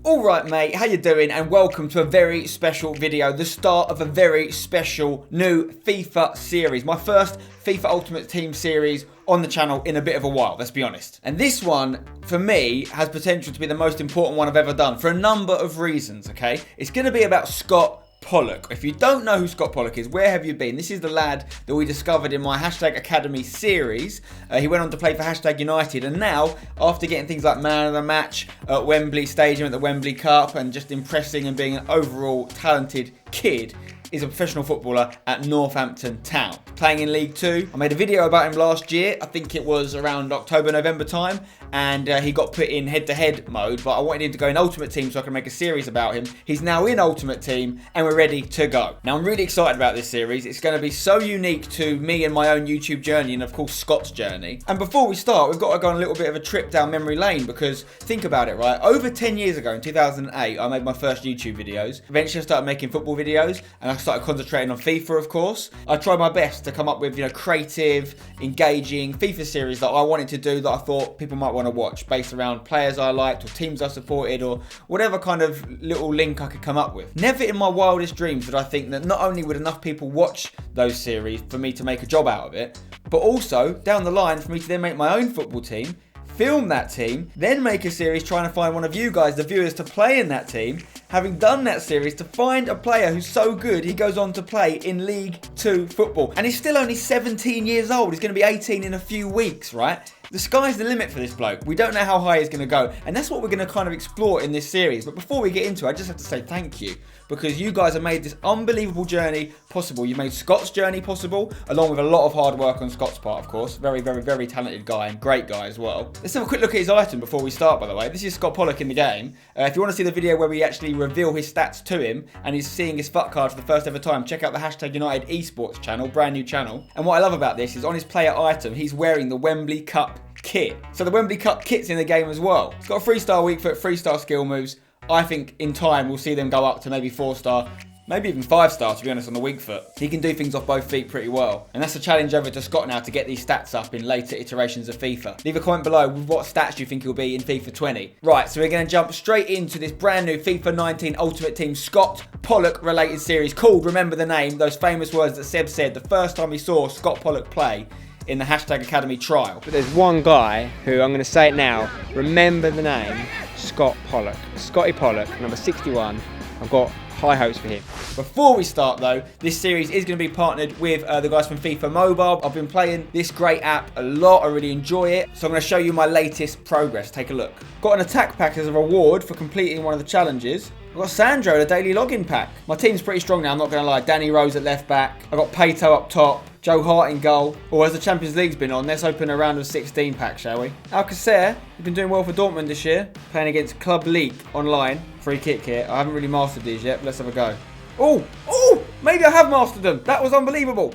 Alright mate, how you doing? And welcome to a very special video, the start of a very special new FIFA series. My first FIFA Ultimate Team series on the channel in a bit of a while, let's be honest. And this one, for me, has potential to be the most important one I've ever done for a number of reasons, okay? It's going to be about Scott Pollock. If you don't know who Scott Pollock is, where have you been? This is the lad that we discovered in my #Academy series. He went on to play for #United, and now, after getting things like man of the match at Wembley Stadium at the Wembley Cup, and just impressing and being an overall talented kid, is a professional footballer at Northampton Town, playing in League 2. I made a video about him last year, I think it was around October, November time, and he got put in head-to-head mode, but I wanted him to go in Ultimate Team so I can make a series about him. He's now in Ultimate Team, and we're ready to go. Now, I'm really excited about this series. It's going to be so unique to me and my own YouTube journey, and of course, Scott's journey. And before we start, we've got to go on a little bit of a trip down memory lane, because think about it, right? Over 10 years ago, in 2008, I made my first YouTube videos. Eventually, I started making football videos, and I started concentrating on FIFA, of course. I tried my best to come up with, creative, engaging FIFA series that I wanted to do that I thought people might want to watch, based around players I liked or teams I supported or whatever kind of little link I could come up with. Never in my wildest dreams did I think that not only would enough people watch those series for me to make a job out of it, but also down the line for me to then make my own football team, film that team, then make a series trying to find one of you guys, the viewers, to play in that team. Having done that series, to find a player who's so good, he goes on to play in League 2 football. And he's still only 17 years old. He's going to be 18 in a few weeks, right? The sky's the limit for this bloke. We don't know how high he's going to go. And that's what we're going to kind of explore in this series. But before we get into it, I just have to say thank you, because you guys have made this unbelievable journey possible. You made Scott's journey possible, along with a lot of hard work on Scott's part, of course. Very, very, very talented guy and great guy as well. Let's have a quick look at his item before we start, by the way. This is Scott Pollock in the game. If you want to see the video where we actually reveal his stats to him and he's seeing his FUT card for the first ever time, check out the #United esports channel, brand new channel. And what I love about this is on his player item, he's wearing the Wembley Cup kit. So the Wembley Cup kit's in the game as well. It's got a 3-star weak foot, 3-star skill moves. I think in time we'll see them go up to maybe 4-star, maybe even 5-star, to be honest, on the weak foot. He can do things off both feet pretty well. And that's a challenge over to Scott now to get these stats up in later iterations of FIFA. Leave a comment below with what stats you think he'll be in FIFA 20. Right, so we're going to jump straight into this brand new FIFA 19 Ultimate Team Scott Pollock related series called, remember the name, those famous words that Seb said the first time he saw Scott Pollock play in the #Academy trial. But there's one guy who, I'm going to say it now, remember the name, Scott Pollock. Scotty Pollock, number 61. I've got high hopes for him. Before we start though, this series is going to be partnered with the guys from FIFA Mobile. I've been playing this great app a lot, I really enjoy it. So I'm going to show you my latest progress, take a look. Got an attack pack as a reward for completing one of the challenges. I've got Sandro, the daily login pack. My team's pretty strong now, I'm not going to lie. Danny Rose at left back. I've got Pato up top. Joe Hart in goal. Or as the Champions League's been on, let's open a round of 16 pack, shall we? Alcacer, he's been doing well for Dortmund this year. Playing against Club League online. Free kick here. I haven't really mastered these yet, but let's have a go. Oh, maybe I have mastered them. That was unbelievable.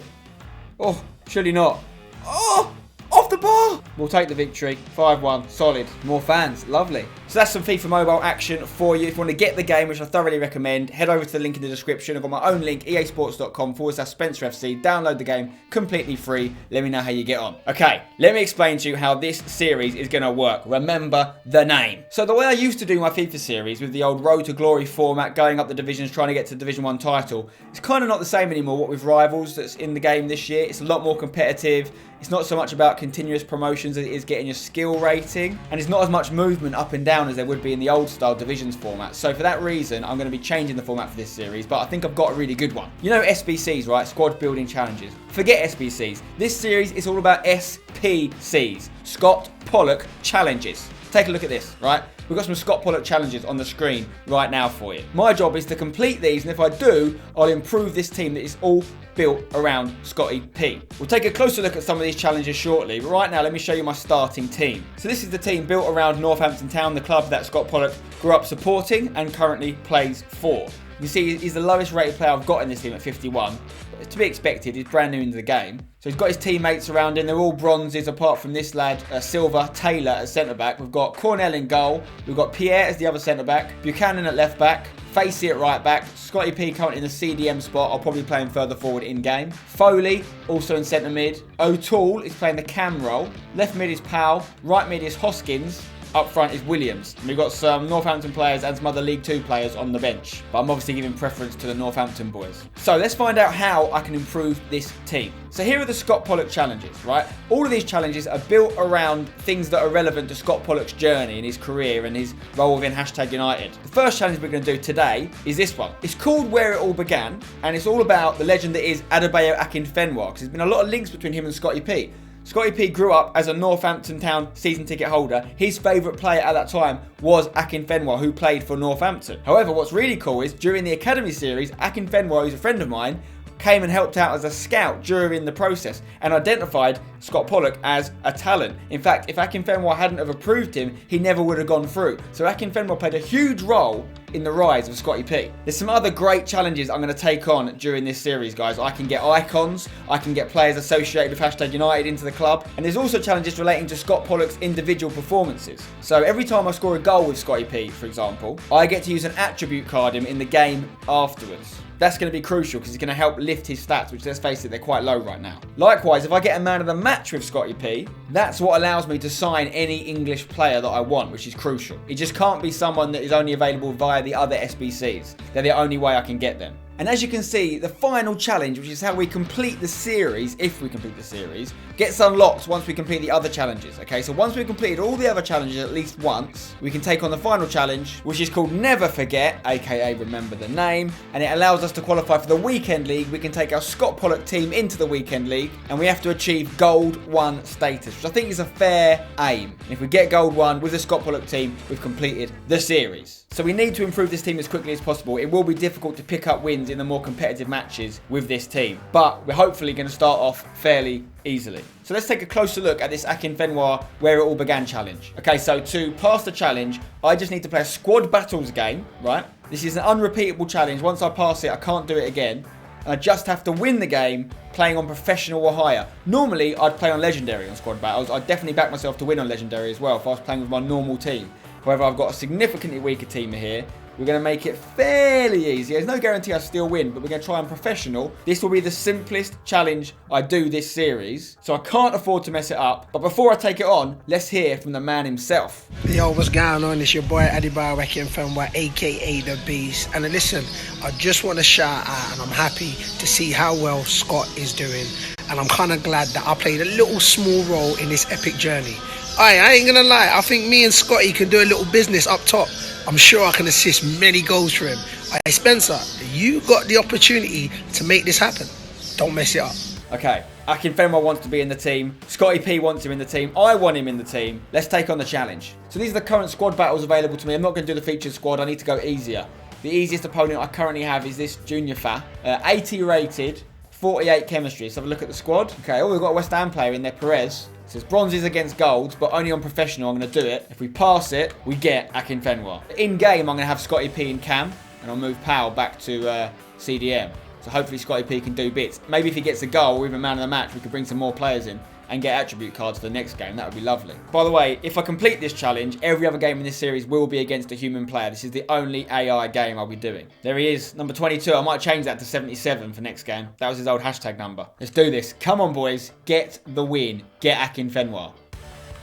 Oh, surely not. Oh, off the bar. We'll take the victory. 5-1, solid. More fans, lovely. So that's some FIFA Mobile action for you. If you want to get the game, which I thoroughly recommend, head over to the link in the description. I've got my own link, easports.com/SpencerFC. Download the game completely free. Let me know how you get on. Okay, let me explain to you how this series is going to work. Remember the name. So the way I used to do my FIFA series with the old Road to Glory format, going up the divisions, trying to get to Division 1 title, it's kind of not the same anymore. What with Rivals that's in the game this year, it's a lot more competitive. It's not so much about continuous promotions as it is getting your skill rating. And it's not as much movement up and down as there would be in the old style divisions format. So for that reason, I'm going to be changing the format for this series, but I think I've got a really good one. You know SPCs, right? Squad Building Challenges. Forget SPCs. This series is all about SPCs. Scott Pollock Challenges. Take a look at this, right? We've got some Scott Pollock challenges on the screen right now for you. My job is to complete these, and if I do, I'll improve this team that is all built around Scotty P. We'll take a closer look at some of these challenges shortly, but right now let me show you my starting team. So this is the team built around Northampton Town, the club that Scott Pollock grew up supporting and currently plays for. You can see he's the lowest rated player I've got in this team at 51. But to be expected, he's brand new into the game. So he's got his teammates around him. They're all bronzes apart from this lad, Silver Taylor at centre-back. We've got Cornell in goal. We've got Pierre as the other centre-back. Buchanan at left-back. Facey at right-back. Scotty P currently in the CDM spot. I'll probably play him further forward in-game. Foley also in centre-mid. O'Toole is playing the cam role. Left mid is Powell. Right mid is Hoskins. Up front is Williams. And we've got some Northampton players and some other League 2 players on the bench. But I'm obviously giving preference to the Northampton boys. So let's find out how I can improve this team. So here are the Scott Pollock challenges, right? All of these challenges are built around things that are relevant to Scott Pollock's journey and his career and his role within #United. The first challenge we're going to do today is this one. It's called Where It All Began, and it's all about the legend that is Adebayo Akinfenwa, because there's been a lot of links between him and Scotty P. Scotty P grew up as a Northampton Town season ticket holder. His favourite player at that time was Akinfenwa, who played for Northampton. However, what's really cool is during the Academy series, Akinfenwa, who's a friend of mine, came and helped out as a scout during the process and identified Scott Pollock as a talent. In fact, if Akinfenwa hadn't have approved him, he never would have gone through. So Akinfenwa played a huge role in the rise of Scotty P. There's some other great challenges I'm going to take on during this series, guys. I can get icons, I can get players associated with #United into the club, and there's also challenges relating to Scott Pollock's individual performances. So every time I score a goal with Scotty P, for example, I get to use an attribute card in the game afterwards. That's going to be crucial because it's going to help lift his stats, which, let's face it, they're quite low right now. Likewise, if I get a man of the match with Scotty P, that's what allows me to sign any English player that I want, which is crucial. It just can't be someone that is only available via the other SPCs. They're the only way I can get them. And as you can see, the final challenge, which is how we complete the series, if we complete the series, gets unlocked once we complete the other challenges. Okay, so once we've completed all the other challenges at least once, we can take on the final challenge, which is called Never Forget, aka Remember the Name, and it allows us to qualify for the Weekend League. We can take our Scott Pollock team into the Weekend League, and we have to achieve Gold 1 status, which I think is a fair aim. And if we get Gold 1 with the Scott Pollock team, we've completed the series. So we need to improve this team as quickly as possible. It will be difficult to pick up wins in the more competitive matches with this team, but we're hopefully going to start off fairly easily. So let's take a closer look at this Akinfenwa Where It All Began challenge. Okay, so to pass the challenge, I just need to play a squad battles game, right? This is an unrepeatable challenge. Once I pass it, I can't do it again. And I just have to win the game playing on professional or higher. Normally, I'd play on legendary on squad battles. I'd definitely back myself to win on legendary as well if I was playing with my normal team. However, I've got a significantly weaker team here. We're going to make it fairly easy. There's no guarantee I still win, but we're going to try and professional. This will be the simplest challenge I do this series, so I can't afford to mess it up. But before I take it on, let's hear from the man himself. Yo, what's going on? It's your boy Adebayo Akinfenwa, aka The Beast. And listen, I just want to shout out, and I'm happy to see how well Scott is doing. And I'm kind of glad that I played a little small role in this epic journey. I ain't gonna lie, I think me and Scotty can do a little business up top. I'm sure I can assist many goals for him. Hey Spencer, you got the opportunity to make this happen. Don't mess it up. Okay, Akinfenwa wants to be in the team. Scotty P wants him in the team. I want him in the team. Let's take on the challenge. So these are the current squad battles available to me. I'm not going to do the featured squad. I need to go easier. The easiest opponent I currently have is this Junior FA. 80 rated, 48 chemistry. Let's have a look at the squad. Okay, we've got a West Ham player in there, Perez. It says bronzes against golds, but only on professional. I'm going to do it. If we pass it, we get Akinfenwa. In game, I'm going to have Scotty P and Cam, and I'll move Powell back to CDM. So hopefully Scotty P can do bits. Maybe if he gets a goal or even man of the match, we could bring some more players in and get attribute cards for the next game. That would be lovely. By the way, if I complete this challenge, every other game in this series will be against a human player. This is the only AI game I'll be doing. There he is, number 22. I might change that to 77 for next game. That was his old hashtag number. Let's do this. Come on, boys. Get the win. Get Akinfenwa.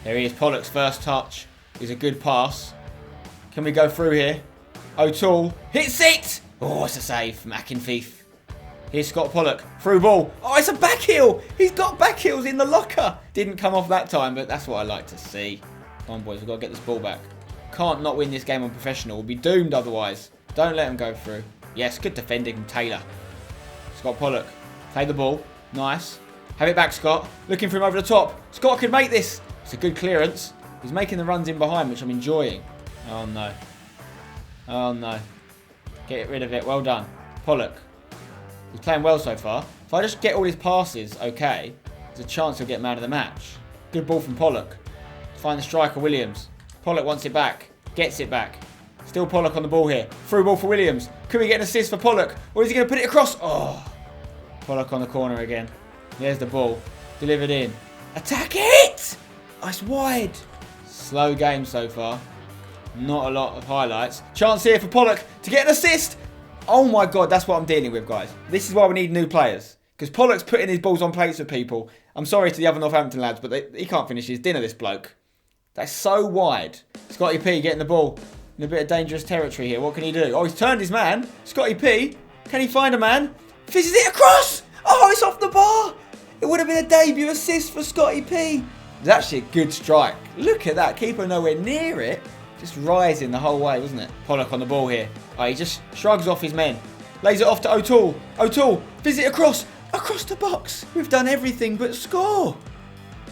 There he is. Pollock's first touch is a good pass. Can we go through here? O'Toole hits it. Oh, it's a save from Akinfenwa. Here's Scott Pollock. Through ball. Oh, it's a back heel. He's got back heels in the locker. Didn't come off that time, but that's what I like to see. Come on, boys. We've got to get this ball back. Can't not win this game on professional. We'll be doomed otherwise. Don't let him go through. Yes, good defending from Taylor. Scott Pollock. Play the ball. Nice. Have it back, Scott. Looking for him over the top. Scott can make this. It's a good clearance. He's making the runs in behind, which I'm enjoying. Oh, no. Oh, no. Get rid of it. Well done. Pollock. He's playing well so far. If I just get all his passes okay, there's a chance he'll get man of the match. Good ball from Pollock. Find the striker, Williams. Pollock wants it back. Gets it back. Still Pollock on the ball here. Through ball for Williams. Could we get an assist for Pollock? Or is he going to put it across? Oh. Pollock on the corner again. There's the ball. Delivered in. Attack it! Oh, it's wide. Slow game so far. Not a lot of highlights. Chance here for Pollock to get an assist. Oh my God, that's what I'm dealing with, guys. This is why we need new players. Because Pollock's putting his balls on plates for people. I'm sorry to the other Northampton lads, but he can't finish his dinner, this bloke. That's so wide. Scotty P getting the ball in a bit of dangerous territory here. What can he do? Oh, he's turned his man. Scotty P, can he find a man? Fizzes it across! Oh, it's off the bar! It would have been a debut assist for Scotty P. It's actually a good strike. Look at that. Keeper nowhere near it. Just rising the whole way, wasn't it? Pollock on the ball here. Oh, he just shrugs off his men. Lays it off to O'Toole. O'Toole, fizz it across the box. We've done everything but score.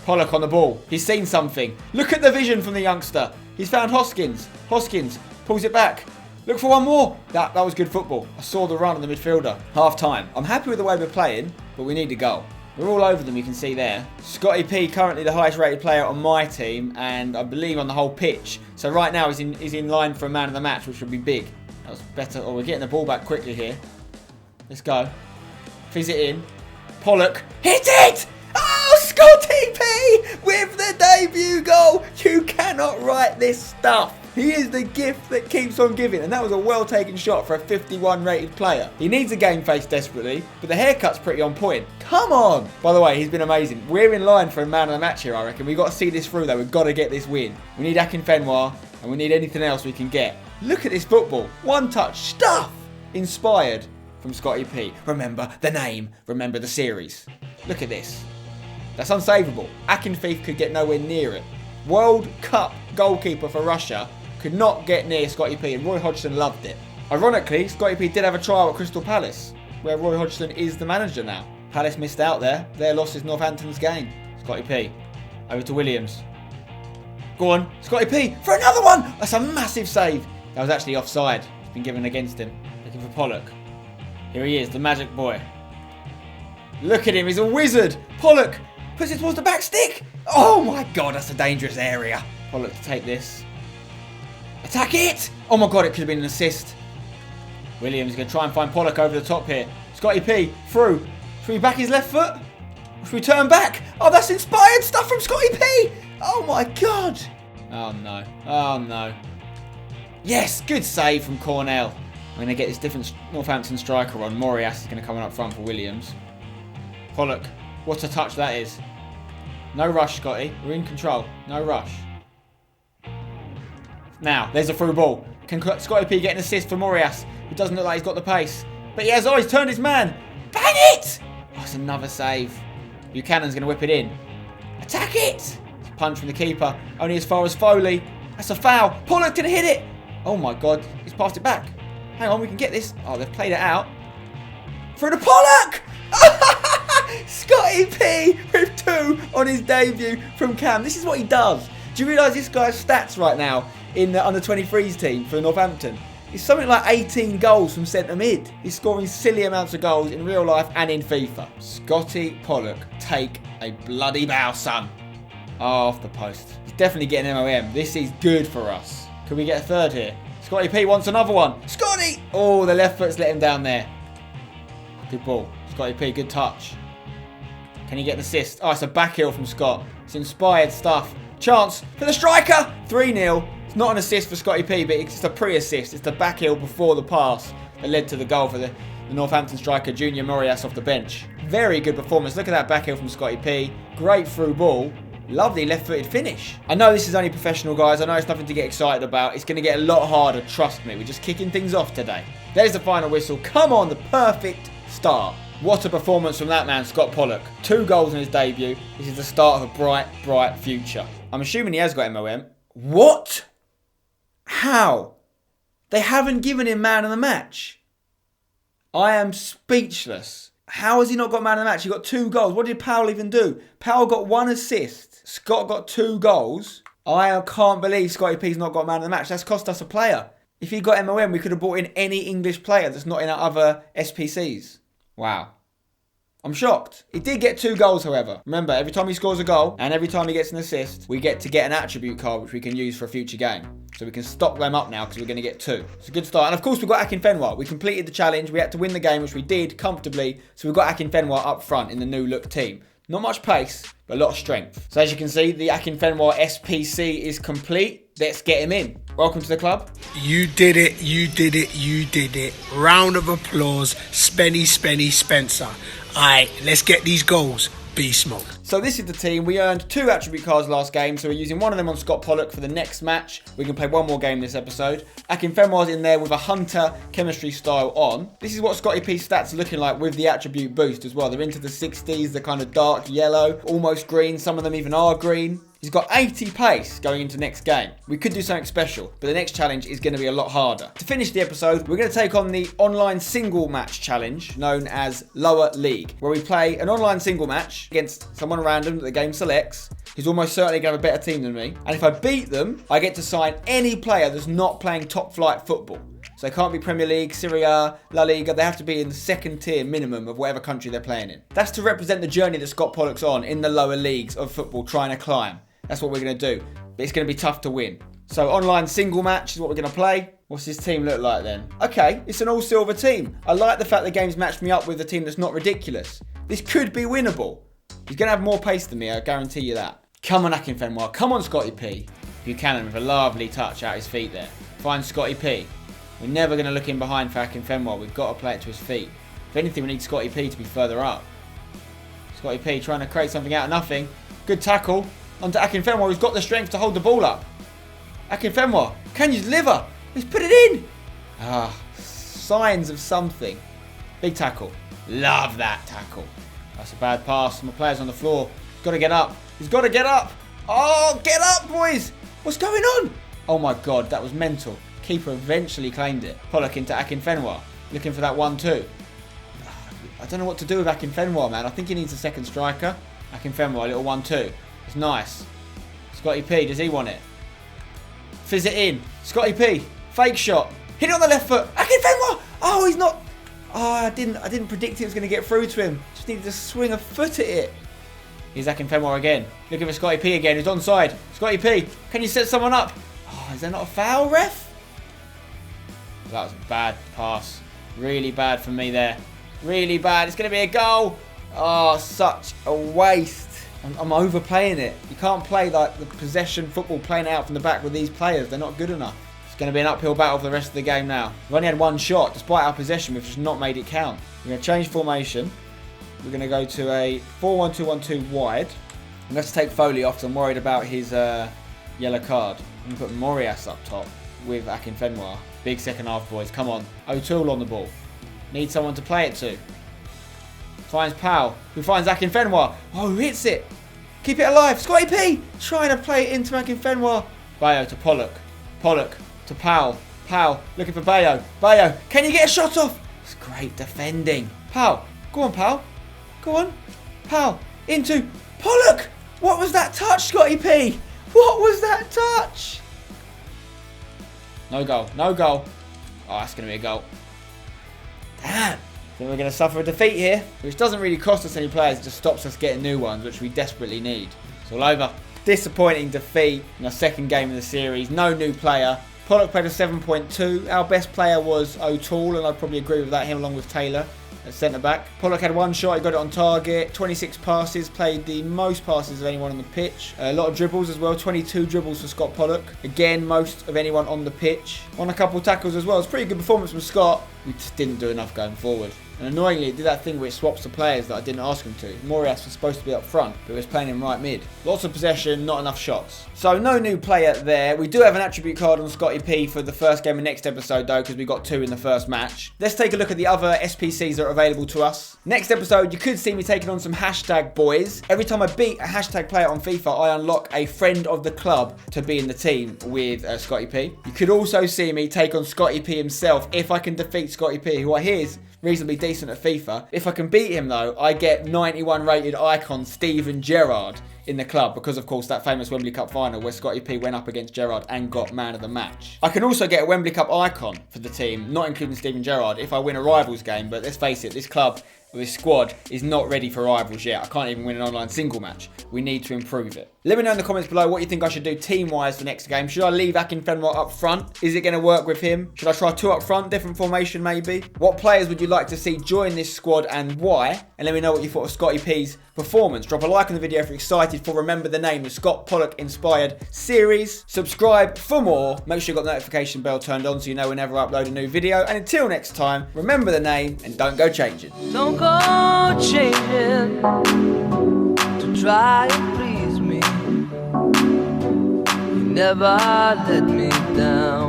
Pollock on the ball. He's seen something. Look at the vision from the youngster. He's found Hoskins. Hoskins pulls it back. Look for one more. That was good football. I saw the run of the midfielder. Half time. I'm happy with the way we're playing, but we need a goal. We're all over them, you can see there. Scotty P currently the highest rated player on my team, and I believe on the whole pitch. So right now he's in line for a man of the match, which would be big. That was better. Oh, we're getting the ball back quickly here. Let's go. Fizz it in. Pollock. Hit it! Oh, Scotty P with the debut goal. You cannot write this stuff. He is the gift that keeps on giving, and that was a well-taken shot for a 51 rated player. He needs a game face desperately, but the haircut's pretty on point. Come on! By the way, he's been amazing. We're in line for a man of the match here, I reckon. We've got to see this through, though. We've got to get this win. We need Akinfenwa, and we need anything else we can get. Look at this football. One-touch stuff! Inspired from Scotty P. Remember the name. Remember the series. Look at this. That's unsavable. Akinfenwa could get nowhere near it. World Cup goalkeeper for Russia could not get near Scotty P, and Roy Hodgson loved it. Ironically, Scotty P did have a trial at Crystal Palace, where Roy Hodgson is the manager now. Palace missed out there. Their loss is Northampton's gain. Scotty P. Over to Williams. Go on. Scotty P for another one. That's a massive save. That was actually offside. It's been given against him. Looking for Pollock. Here he is, the magic boy. Look at him. He's a wizard. Pollock puts it towards the back stick. Oh my God, that's a dangerous area. Pollock to take this. Attack it! Oh my God, it could have been an assist. Williams is going to try and find Pollock over the top here. Scotty P, through. Should we back his left foot? Should we turn back? Oh, that's inspired stuff from Scotty P! Oh my God! Oh no. Oh no. Yes, good save from Cornell. We're going to get this different Northampton striker on. Marius is going to come on up front for Williams. Pollock. What a touch that is. No rush, Scotty. We're in control. No rush. Now, there's a through ball. Can Scotty P get an assist for Marius? He doesn't look like he's got the pace. But he has. Oh, he's turned his man. Bang it! Oh, it's another save. Buchanan's going to whip it in. Attack it! It's a punch from the keeper. Only as far as Foley. That's a foul. Pollock didn't hit it. Oh my God. He's passed it back. Hang on, we can get this. Oh, they've played it out. Through to Pollock! Scotty P with 2 on his debut from Cam. This is what he does. Do you realise this guy's stats right now in the under-23s team for Northampton? It's something like 18 goals from centre mid. He's scoring silly amounts of goals in real life and in FIFA. Scotty Pollock, take a bloody bow, son. Oh, off the post. He's definitely getting MOM. This is good for us. Can we get a third here? Scotty P wants another one. Scotty! Oh, the left foot's let him down there. Good ball. Scotty P, good touch. Can he get an assist? Oh, it's a back heel from Scott. It's inspired stuff. Chance for the striker. 3-0. It's not an assist for Scotty P, but it's just a pre-assist. It's the back heel before the pass that led to the goal for the Northampton striker, Junior Marius, off the bench. Very good performance. Look at that back heel from Scotty P. Great through ball. Lovely left-footed finish. I know this is only professional, guys. I know it's nothing to get excited about. It's going to get a lot harder, trust me. We're just kicking things off today. There's the final whistle. Come on, the perfect start. What a performance from that man, Scott Pollock. 2 goals in his debut. This is the start of a bright, bright future. I'm assuming he has got MOM. What? How? They haven't given him man of the match. I am speechless. How has he not got man of the match? He got 2 goals. What did Powell even do? Powell got 1 assist. Scott got 2 goals. I can't believe Scotty P's not got man of the match. That's cost us a player. If he got MOM, we could have brought in any English player that's not in our other SPCs. Wow. I'm shocked. He did get 2 goals, however. Remember, every time he scores a goal and every time he gets an assist, we get to get an attribute card which we can use for a future game. So we can stock them up now because we're going to get 2. It's a good start. And of course, we've got Akinfenwa. We completed the challenge. We had to win the game, which we did comfortably. So we've got Akinfenwa up front in the new look team. Not much pace, but a lot of strength. So as you can see, the Akinfenwa SPC is complete. Let's get him in. Welcome to the club. You did it, you did it, you did it. Round of applause, Spenny, Spencer. Alright, let's get these goals. beast mode. So this is the team. We earned 2 attribute cards last game, so we're using one of them on Scott Pollock for the next match. We can play one more game this episode. Akinfenwa's in there with a Hunter chemistry style on. This is what Scotty P's stats are looking like with the attribute boost as well. They're into the 60s, they're kind of dark yellow, almost green. Some of them even are green. He's got 80 pace going into next game. We could do something special, but the next challenge is going to be a lot harder. To finish the episode, we're going to take on the online single match challenge known as Lower League, where we play an online single match against someone random that the game selects, who's almost certainly going to have a better team than me. And if I beat them, I get to sign any player that's not playing top flight football. So they can't be Premier League, Serie A, La Liga. They have to be in the second tier minimum of whatever country they're playing in. That's to represent the journey that Scott Pollock's on in the lower leagues of football, trying to climb. That's what we're going to do. But it's going to be tough to win. So online single match is what we're going to play. What's his team look like then? Okay, it's an all-silver team. I like the fact the game's matched me up with a team that's not ridiculous. This could be winnable. He's going to have more pace than me, I guarantee you that. Come on, Akinfenwa. Come on, Scotty P. Buchanan with a lovely touch out his feet there. Find Scotty P. We're never going to look in behind for Akinfenwa. We've got to play it to his feet. If anything, we need Scotty P to be further up. Scotty P trying to create something out of nothing. Good tackle. Onto Akinfenwa, who's got the strength to hold the ball up. Akinfenwa, can you deliver? He's put it in. Signs of something. Big tackle. Love that tackle. That's a bad pass. My player's on the floor. Got to get up. He's got to get up. Oh, get up, boys. What's going on? Oh my God, that was mental. Keeper eventually claimed it. Pollock into Akinfenwa. Looking for that 1-2. I don't know what to do with Akinfenwa, man. I think he needs a second striker. Akinfenwa, a little 1-2. It's nice. Scotty P, does he want it? Fizz it in. Scotty P, fake shot. Hit it on the left foot. Akinfenwa! Oh, he's not. Oh, I didn't predict it was going to get through to him. Just needed to swing a foot at it. Here's Akinfenwa again. Looking for Scotty P again. He's onside. Scotty P, can you set someone up? Oh, is there not a foul, ref? That was a bad pass. Really bad for me there. Really bad. It's going to be a goal. Oh, such a waste. I'm overplaying it. You can't play like the possession football playing out from the back with these players. They're not good enough. It's going to be an uphill battle for the rest of the game now. We've only had one shot. Despite our possession, we've just not made it count. We're going to change formation. We're going to go to a 4-1-2-1-2 wide. I'm going to take Foley off because I'm worried about his yellow card. I'm going to put Marius up top with Akinfenwa. Big second half, boys. Come on. O'Toole on the ball. Need someone to play it to. Finds Powell, who finds Akinfenwa. Oh, who hits it? Keep it alive. Scotty P trying to play it into Akinfenwa. Bayo to Pollock. Pollock to Powell. Powell looking for Bayo. Bayo, can you get a shot off? It's great defending. Powell, go on, Powell. Go on. Powell into Pollock. What was that touch, Scotty P? What was that touch? No goal. No goal. Oh, that's going to be a goal. Damn. Then we're going to suffer a defeat here, which doesn't really cost us any players. It just stops us getting new ones, which we desperately need. It's all over. Disappointing defeat in our second game of the series. No new player. Pollock played a 7.2. Our best player was O'Toole, and I'd probably agree with that, him along with Taylor at centre-back. Pollock had one shot, he got it on target. 26 passes, played the most passes of anyone on the pitch. A lot of dribbles as well, 22 dribbles for Scott Pollock. Again, most of anyone on the pitch. Won a couple tackles as well. It's a pretty good performance from Scott. We just didn't do enough going forward. And annoyingly, it did that thing where it swaps the players that I didn't ask him to. Marius was supposed to be up front, but was playing him right mid. Lots of possession, not enough shots. So no new player there. We do have an attribute card on Scotty P for the first game of next episode though, because we got 2 in the first match. Let's take a look at the other SPCs that are available to us. Next episode, you could see me taking on some hashtag boys. Every time I beat a hashtag player on FIFA, I unlock a friend of the club to be in the team with Scotty P. You could also see me take on Scotty P himself if I can defeat Scotty P, who I hear is reasonably decent at FIFA. If I can beat him though, I get 91 rated icon Steven Gerrard in the club because of course that famous Wembley Cup final where Scotty P went up against Gerrard and got man of the match. I can also get a Wembley Cup icon for the team, not including Steven Gerrard, if I win a rivals game, but let's face it, this club, this squad is not ready for rivals yet. I can't even win an online single match. We need to improve it. Let me know in the comments below what you think I should do team-wise for next game. Should I leave Akinfenwa up front? Is it going to work with him? Should I try 2 up front, different formation maybe? What players would you like to see join this squad and why? And let me know what you thought of Scotty P's performance. Drop a like on the video if you're excited for Remember the Name, the Scott Pollock inspired series. Subscribe for more. Make sure you've got the notification bell turned on so you know whenever I upload a new video. And until next time, remember the name and don't go changing. Don't go changing. try and please me. You never let me down.